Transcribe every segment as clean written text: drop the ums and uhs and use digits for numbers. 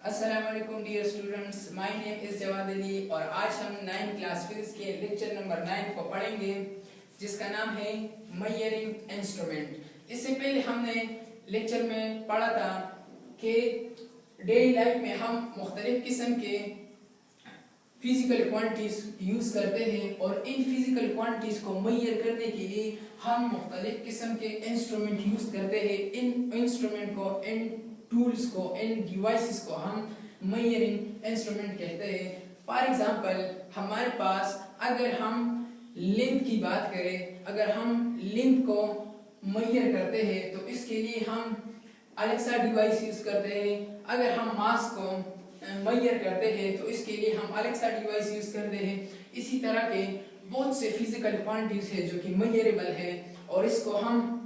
अस्सलाम वालेकुम dear students, my name is Jawad Ali और आज हम 9th क्लास फिजिक्स के लेक्चर नंबर 9 को पढ़ेंगे जिसका नाम है मेजरिंग इंस्ट्रूमेंट। इससे पहले हमने लेक्चर में पढ़ा था कि डेली लाइफ में हम मुख्तलिफ किस्म के फिजिकल क्वांटिटीज यूज करते हैं और इन फिजिकल क्वांटिटीज को मेजर करने के लिए हम मुख्तलिफ किस्म के इंस्ट्रूमेंट यूज करते हैं। इन इंस्ट्रूमेंट को, इन टूल्स को, इन डिवाइसेस को हम मेजरिंग इंस्ट्रूमेंट कहते हैं। फॉर एग्जांपल, हमारे पास अगर हम लेंथ की बात करें, अगर हम लेंथ को मेजर करते हैं तो इसके लिए हम अलेक्सा डिवाइस यूज करते हैं। अगर हम मास को मेजर करते हैं तो इसके लिए हम अलेक्सा डिवाइस यूज करते हैं। इसी तरह के बहुत से फिजिकल क्वांटिटीज है जो कि मेजरेबल है और इसको हम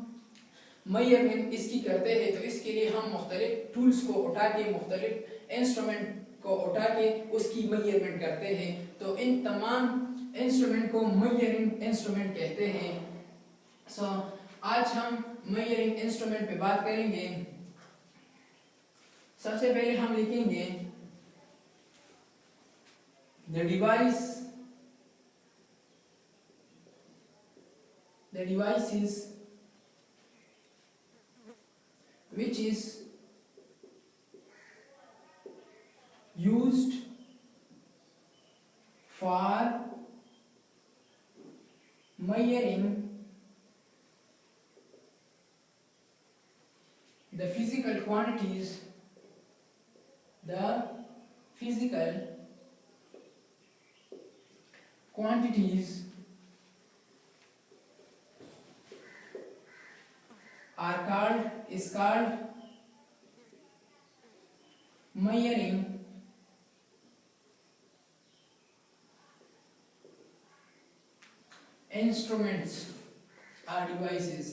मेजरमेंट इसकी करते हैं तो इसके लिए हम मुख्तलिफ टूल्स को उठा के, मुख्तलिफ इंस्ट्रूमेंट को उठा के उसकी मेजरमेंट करते हैं। तो इन तमाम इंस्ट्रूमेंट को मेजरिंग इंस्ट्रूमेंट कहते हैं। आज हम मेजरिंग इंस्ट्रूमेंट पे बात करेंगे। सबसे पहले हम लिखेंगे the devices which is used for measuring the physical quantities, is called measuring instruments or devices.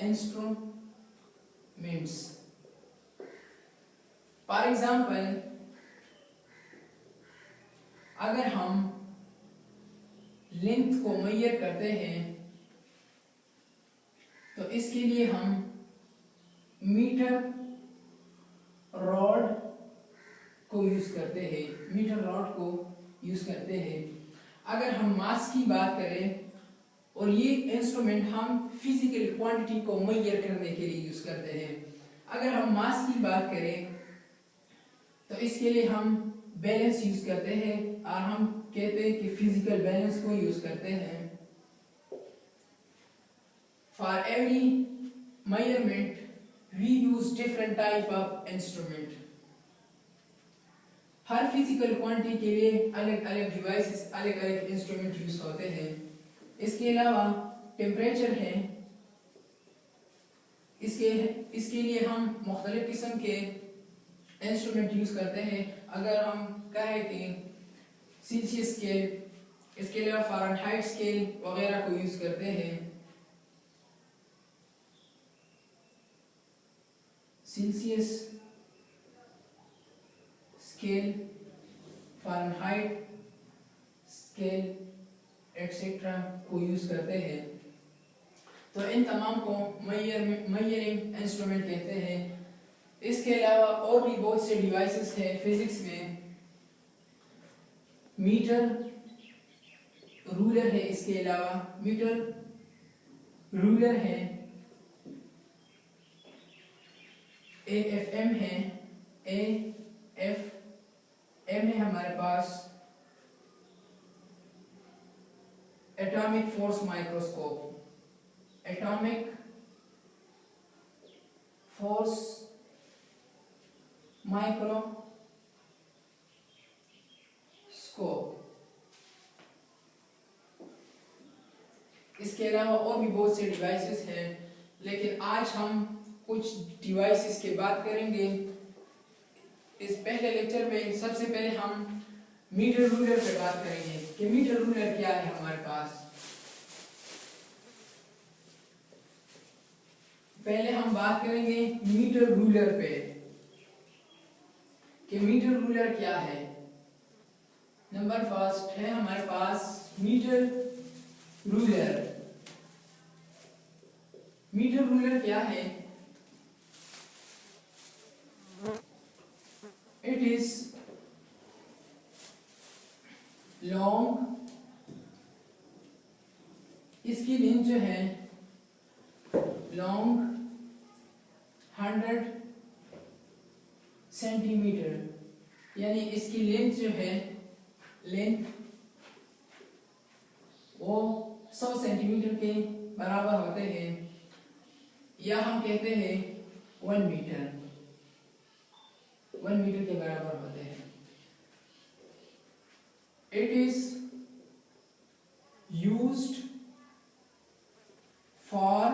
Instruments. For example, अगर हम लेंथ को मेजर करते हैं तो इसके लिए हम मीटर रॉड को यूज करते हैं। अगर हम मास की बात करें और ये इंस्ट्रूमेंट हम फिजिकल क्वांटिटी को मेजर करने के लिए यूज करते हैं। अगर हम मास की बात करें तो इसके लिए हम बैलेंस यूज करते हैं और हम कहते हैं कि फिजिकल बैलेंस को यूज करते हैं। For every measurement, we use different type of instrument. Her physical quantity के लिए अलग अलग डिवाइसेस, अलग अलग इंस्ट्रूमेंट यूज होते हैं। इसके अलावा टेम्परेचर है, इसके लिए हम मुख्तलिफ किस्म के इंस्ट्रूमेंट यूज करते हैं। अगर हम कहें कि सेल्सियस स्केल, इसके अलावा फ़ारेनहाइट स्केल वगैरह को यूज करते हैं। Celsius scale, Fahrenheit scale etcetera को यूज करते हैं। तो इन तमाम को मेजरिंग इंस्ट्रूमेंट कहते हैं। इसके अलावा और भी बहुत से डिवाइसेस हैं फिजिक्स में। मीटर रूलर है, इसके अलावा मीटर रूलर है, AFM है, AFM है हमारे पास atomic force microscope, atomic force microscope. इसके अलावा और भी बहुत से डिवाइसेस हैं, लेकिन आज हम कुछ डिवाइसेस की बात करेंगे। इस पहले लेक्चर में सबसे पहले हम मीटर रूलर पे बात करेंगे कि मीटर रूलर क्या है हमारे पास। पहले हम बात करेंगे मीटर रूलर पे कि मीटर रूलर क्या है। नंबर फर्स्ट है हमारे पास मीटर रूलर। मीटर रूलर क्या है? इट इज लॉन्ग, इसकी लेंथ जो है लॉन्ग 100 सेंटीमीटर, यानी इसकी लेंथ जो है लेंथ वो 100 सेंटीमीटर के बराबर होते हैं, या हम कहते हैं 1 मीटर के बराबर होते हैं। It is used for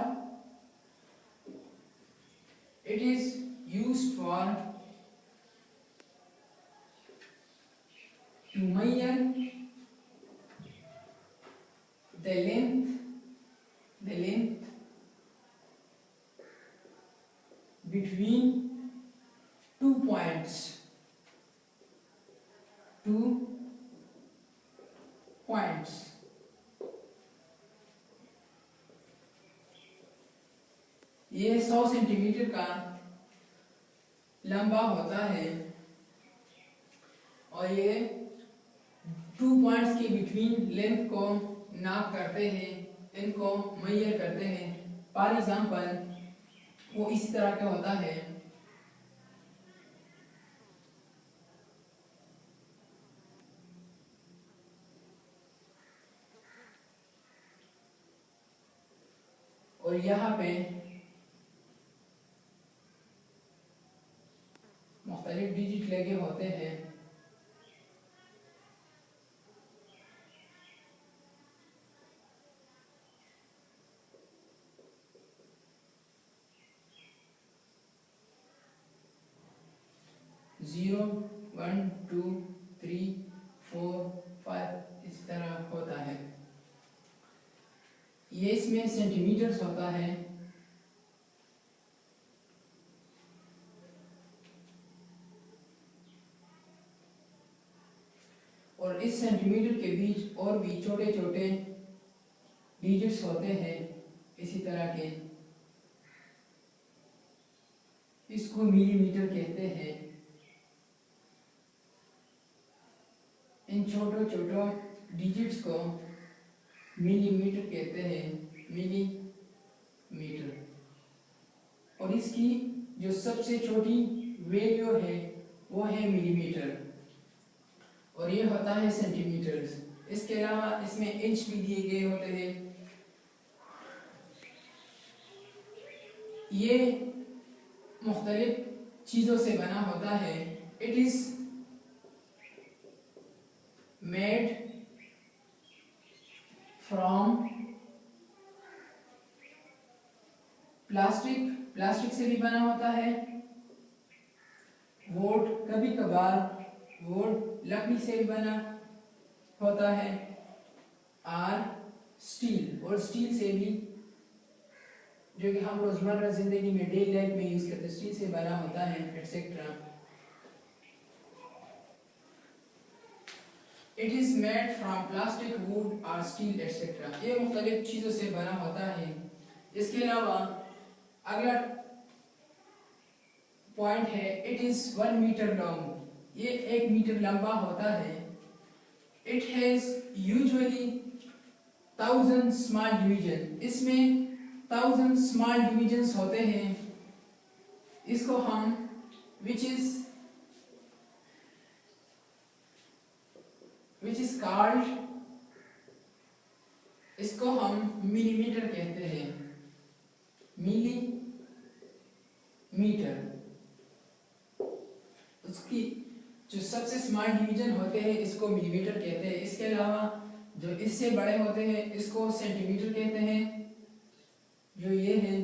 to measure the length between 2 points. ये 100 सेंटीमीटर का लंबा होता है और ये 2 पॉइंट्स के बिटवीन लेंथ को नाप करते हैं, इनको मेजर करते हैं। फॉर एग्जांपल वो इसी तरह का होता है, और यहाँ पे मुख्तलिफ डिजिट लगे होते हैं। जीरो 1 2 3 4 5 इस तरह होता है। ये इसमें सेंटीमीटर्स होता है, और इस सेंटीमीटर के बीच और भी छोटे छोटे डिजिट्स होते हैं इसी तरह के, इसको मिलीमीटर कहते हैं। इन छोटे छोटे डिजिट्स को मिलीमीटर कहते हैं, मिलीमीटर। और इसकी जो सबसे छोटी वैल्यू है वो है मिलीमीटर, और ये होता है सेंटीमीटर्स। इसके अलावा इसमें इंच भी दिए गए होते हैं। ये मुख्तलिफ चीज़ों से बना होता है। It is made from plastic से भी बना होता है, वुड, कभी कभार वुड लकड़ी से भी बना होता है, और स्टील से भी, जो कि हम रोजमर्रा जिंदगी में डेली लाइफ में यूज करते हैं, स्टील से बना होता है, etcetera. It is made from plastic, would और स्टील एटसेट्रा। ये मुख्तलिफ चीजों से बना होता है। इसके अलावा अगला पॉइंट है, इट इज 1 मीटर लॉन्ग। ये 1 मीटर लंबा होता है। It has usually 1000 small division. इसमें 1000 स्मॉल डिवीजन्स होते हैं। इसको हम which is called, इसको हम मिलीमीटर कहते हैं, मिलीमीटर। उसकी जो सबसे स्मॉल डिवीजन होते हैं इसको मिलीमीटर कहते हैं। इसके अलावा जो इससे बड़े होते हैं इसको सेंटीमीटर कहते हैं, जो ये है,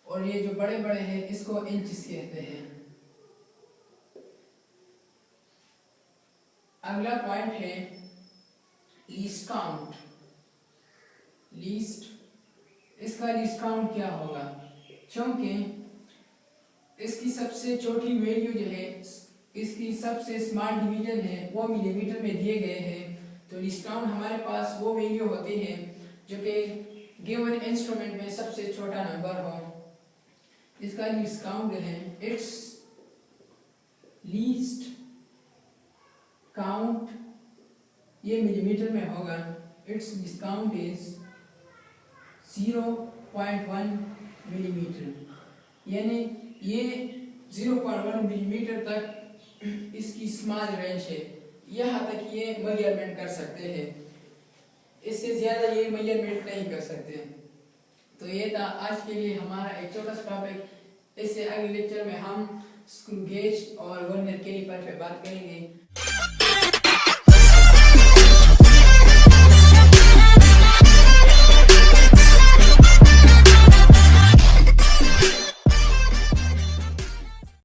और ये जो बड़े बड़े हैं इसको इंचेस कहते हैं। अगला पॉइंट है लीस्ट काउंट। इसका लीस्ट काउंट क्या होगा? क्योंकि इसकी सबसे छोटी वैल्यू जो है, इसकी सबसे स्मॉल डिवीजन है वो मिलीमीटर में दिए गए हैं, तो लीस्ट काउंट हमारे पास वो वैल्यू होती है जो कि गिवन इंस्ट्रूमेंट में सबसे छोटा नंबर हो। इसका लीस्ट काउंट है, इट्स लीस्ट काउंट, ये मिलीमीटर में होगा, इट्स काउंट इज 0.1 मिलीमीटर, यानी ये 0.1 मिलीमीटर तक इसकी स्मॉल रेंज है, यहाँ तक ये मेजरमेंट कर सकते हैं, इससे ज़्यादा ये मेजरमेंट नहीं कर सकते। तो ये था आज के लिए हमारा एक छोटा सा टॉपिक। इससे अगले लेक्चर में हम स्क्रू गेज और वर्नियर कैलिपर पे बात करेंगे।